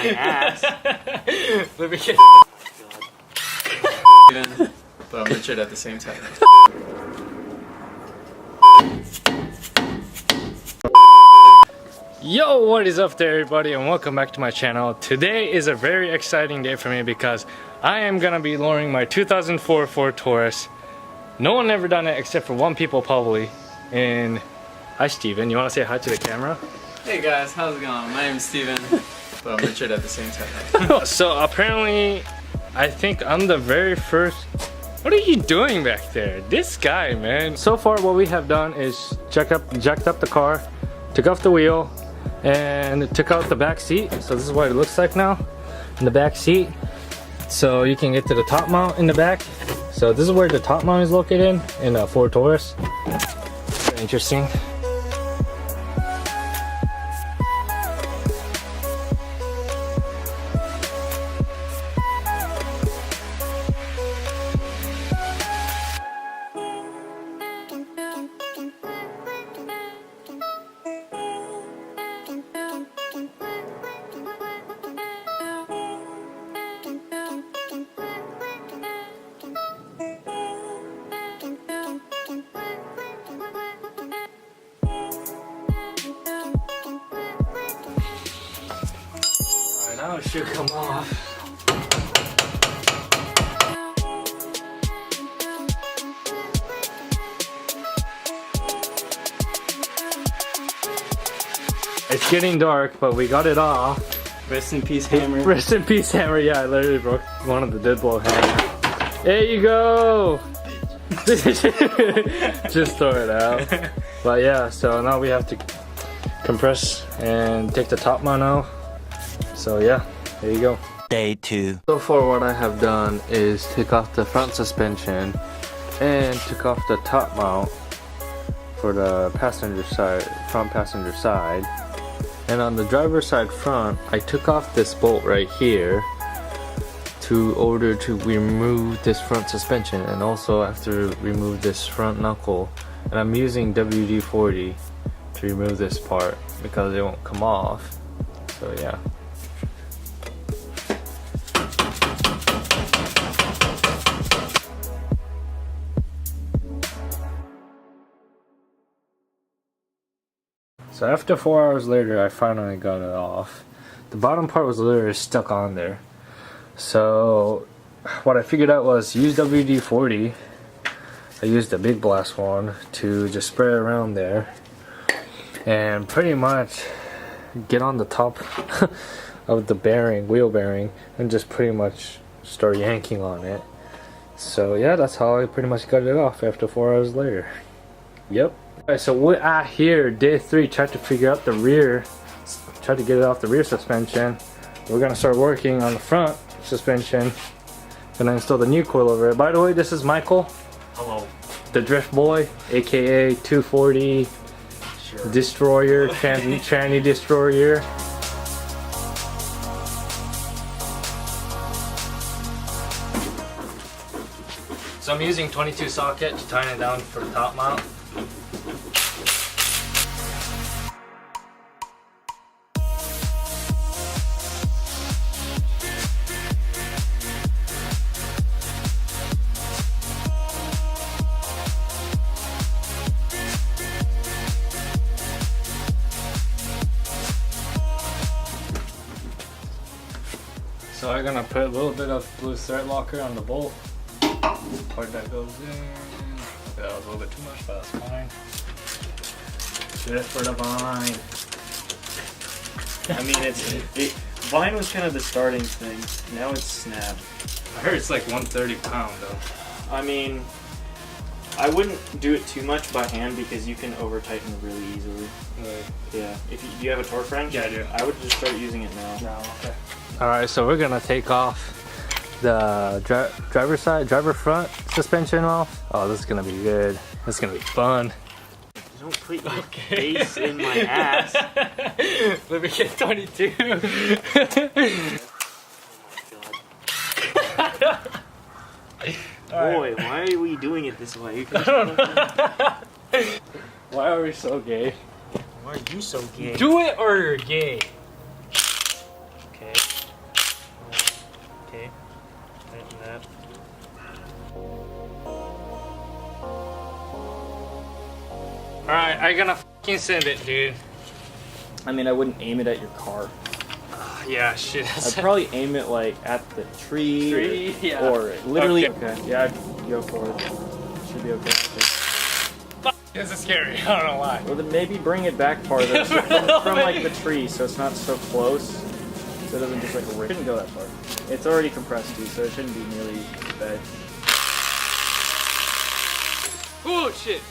my ass. Let me get but I'm Richard at the same time. Yo, what is up there everybody, and welcome back to my channel. Today is a very exciting day for me because I am gonna be lowering my 2004 Ford Taurus. No one ever done it except for one people probably. And hi Steven, you wanna say hi to the camera? Hey guys, how's it going? My name's Steven. But I'm Richard at the same time. So apparently, I think I'm the very first. What are you doing back there? This guy, man. So far what we have done is jacked up the car, took off the wheel, and took out the back seat. So this is what it looks like now in the back seat. So you can get to the top mount in the back. So this is where the top mount is located in a Ford Taurus. Very interesting. Now it should come off. It's getting dark, but we got it off. Rest in peace, hammer. Rest in peace, hammer. Yeah, I literally broke one of the deadbolt hammers. There you go. Just throw it out. But yeah, so now we have to compress and take the top mount out. So yeah, there you go. Day 2. So far what I have done is take off the front suspension and took off the top mount for the passenger side, front passenger side. And on the driver's side front, I took off this bolt right here in order to remove this front suspension, and also I have to remove this front knuckle. And I'm using WD-40 to remove this part because it won't come off. So yeah. So after 4 hours later, I finally got it off. The bottom part was literally stuck on there. So what I figured out was use WD-40. I used the big blast one to just spray around there and pretty much get on the top of the bearing, wheel bearing, and just pretty much start yanking on it. So yeah, that's how I pretty much got it off after 4 hours later. Yep. Alright, so we're at here, day 3, tried to figure out the rear, tried to get it off the rear suspension. We're gonna start working on the front suspension. Gonna install the new coilover. By the way, this is Michael. Hello. The Drift Boy, aka 240 Sure. Destroyer, tranny Destroyer. So I'm using 22 socket to tighten it down for the top mount. So I'm gonna put a little bit of blue thread locker on the bolt. Part that goes in. That was a little bit too much, but that's fine. Just for the vine. I mean, Vine was kind of the starting thing. Now it's Snap. I heard it's like 130 pound though. I mean, I wouldn't do it too much by hand because you can over tighten really easily. Yeah. Do you have a torque wrench? Yeah, I do. I would just start using it now. No, okay. Alright, so we're gonna take off the driver front suspension off. Oh, this is gonna be good. This is gonna be fun. Don't put your face in my ass. Let me get 22. Boy, why are we doing it this way? I don't know. Why are we so gay? Why are you so gay? Do it or you're gay. Okay. Okay. Tighten that. Alright, I'm gonna fucking send it, dude. I mean, I wouldn't aim it at your car. Yeah, shit. I'd probably aim it like at the tree, yeah. or literally. Okay. Okay, yeah, go for it. Should be okay. Fuck, this is scary. I don't know why. Well, then maybe bring it back farther so from like the tree, so it's not so close, so it doesn't just like rip. It shouldn't go that far. It's already compressed too, so it shouldn't be nearly as bad. Oh shit!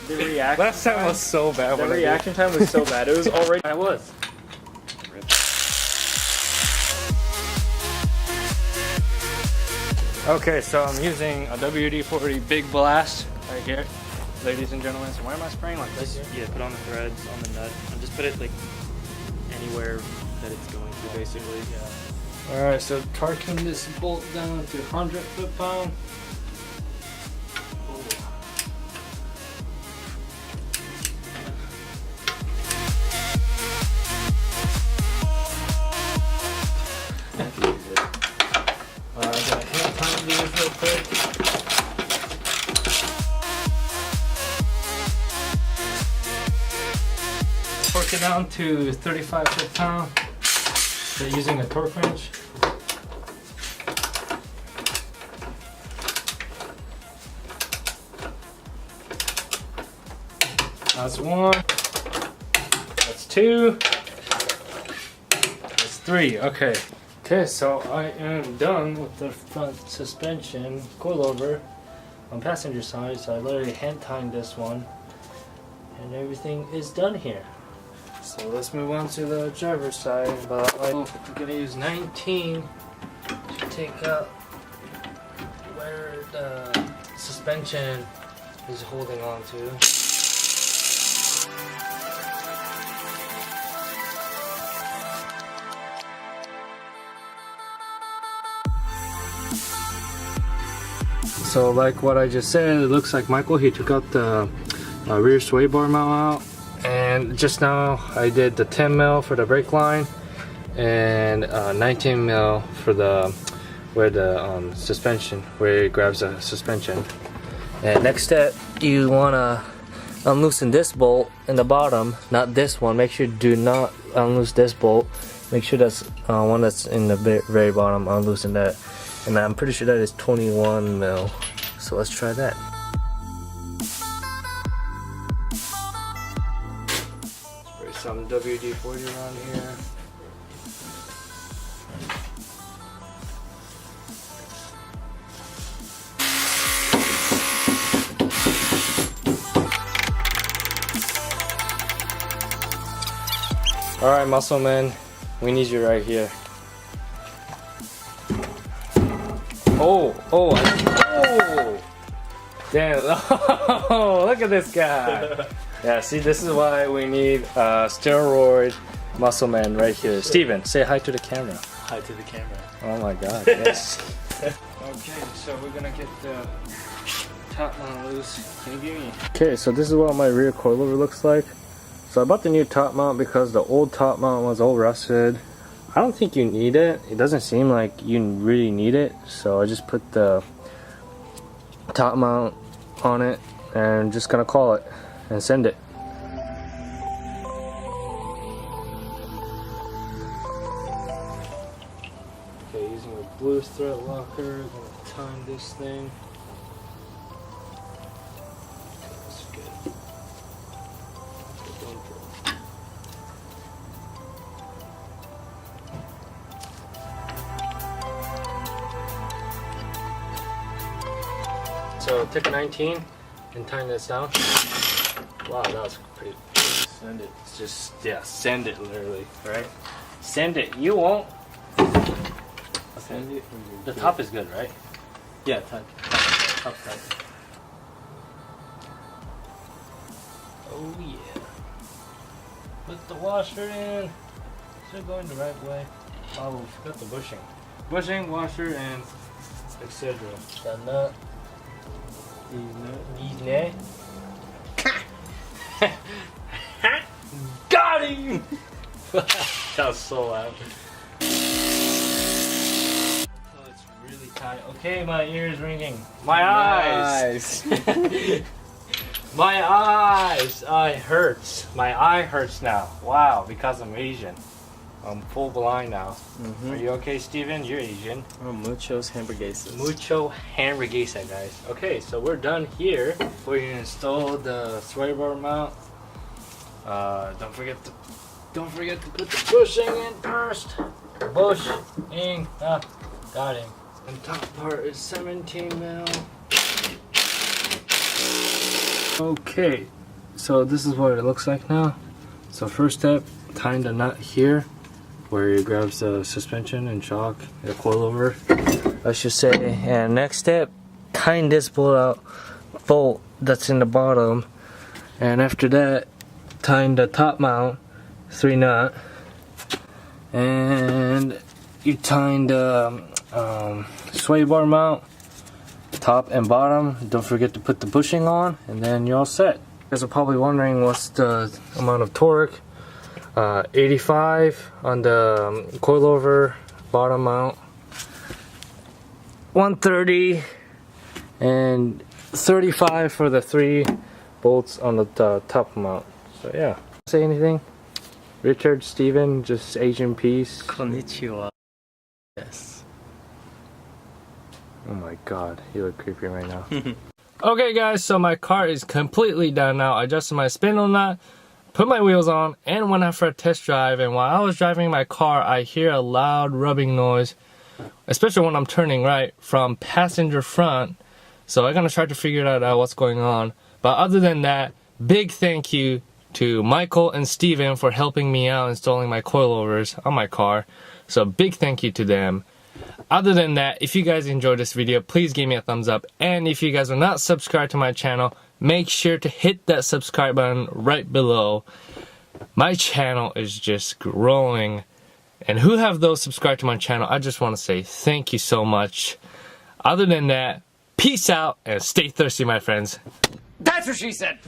The reaction. Last time was so bad. The reaction time was so bad. It was already. I was. Okay, so I'm using a WD-40 Big Blast right here, ladies and gentlemen. So why am I spraying like this? Yeah, put on the threads, on the nut, and just put it like anywhere that it's going to, basically. Yeah. All right, so torquing this bolt down to 100 foot-pound. Real quick. Torque it down to 35 foot-pound. So using a torque wrench. That's one. That's two. That's three. Okay. Okay, so I am done with the front suspension coilover on passenger side. So I literally hand tightened this one, and everything is done here. So let's move on to the driver's side. But I'm gonna use 19 to take out where the suspension is holding on to. So like what I just said, it looks like Michael, he took out the rear sway bar mount out, and just now I did the 10 mil for the brake line and 19 mil for the where the suspension, where it grabs the suspension. And next step, you want to unloosen this bolt in the bottom, not this one. Make sure you do not unloose this bolt. Make sure that's one that's in the very bottom, unloosen that. And I'm pretty sure that is 21 mil. So let's try that. Spray some WD-40 around here. Alright, muscle man, we need you right here. Oh! Damn, oh, look at this guy. Yeah, see, this is why we need steroid muscle man right here. Steven, say hi to the camera. Hi to the camera. Oh my god, yes. Okay, so we're gonna get the top mount loose. Can you give me? Okay, so this is what my rear coilover looks like. So I bought the new top mount because the old top mount was all rusted. I don't think you need it. It doesn't seem like you really need it. So I just put the top mount on it and just gonna call it and send it. Okay, using a blue thread locker, I'm gonna time this thing. That's good. So take a 19 and tighten this down. Wow, that was pretty. Send it. It's just, yeah, send it literally, right? Send it. You won't. Okay. The top is good, right? Yeah, tight. Top tight. Oh yeah. Put the washer in. Still going the right way. Oh, we forgot the bushing. Bushing, washer, and etc. The nut. These nuts. Got him! That was so loud. really tight. Okay, my ear is ringing. My eyes. My eyes. Eye hurts. My eye hurts now. Wow, because I'm Asian. I'm full blind now. Are you okay, Steven? You're Asian. Oh, muchos hamburguesas. Mucho hamburguesa, guys. Okay, so we're done here. We're gonna install the sway bar mount. Don't forget to put the bushing in first. Bushing. Got him. And top part is 17 mil. Okay, so this is what it looks like now. So first step, tying the nut here, where it grabs the suspension and shock, the coilover, I should say. And next step, tying this bolt that's in the bottom. And after that, tying the top mount, 3 nut. And you tying the sway bar mount, top and bottom. Don't forget to put the bushing on, and then you're all set. You guys are probably wondering what's the amount of torque. 85 on the coilover bottom mount, 130, and 35 for the 3 bolts on the top mount. So yeah. Say anything? Richard, Steven, just Asian peace. Konnichiwa. Yes. Oh my god, you look creepy right now. Okay guys, so my car is completely done now. I adjusted my spindle nut, put my wheels on, and went out for a test drive. And while I was driving my car, I hear a loud rubbing noise, especially when I'm turning right, from passenger front. So I'm gonna try to figure out what's going on. But other than that, big thank you to Michael and Steven for helping me out installing my coilovers on my car. So big thank you to them. Other than that, if you guys enjoyed this video, please give me a thumbs up. And if you guys are not subscribed to my channel, make sure to hit that subscribe button right below. My channel is just growing. And who have those subscribed to my channel, I just want to say thank you so much. Other than that, peace out and stay thirsty, my friends. That's what she said.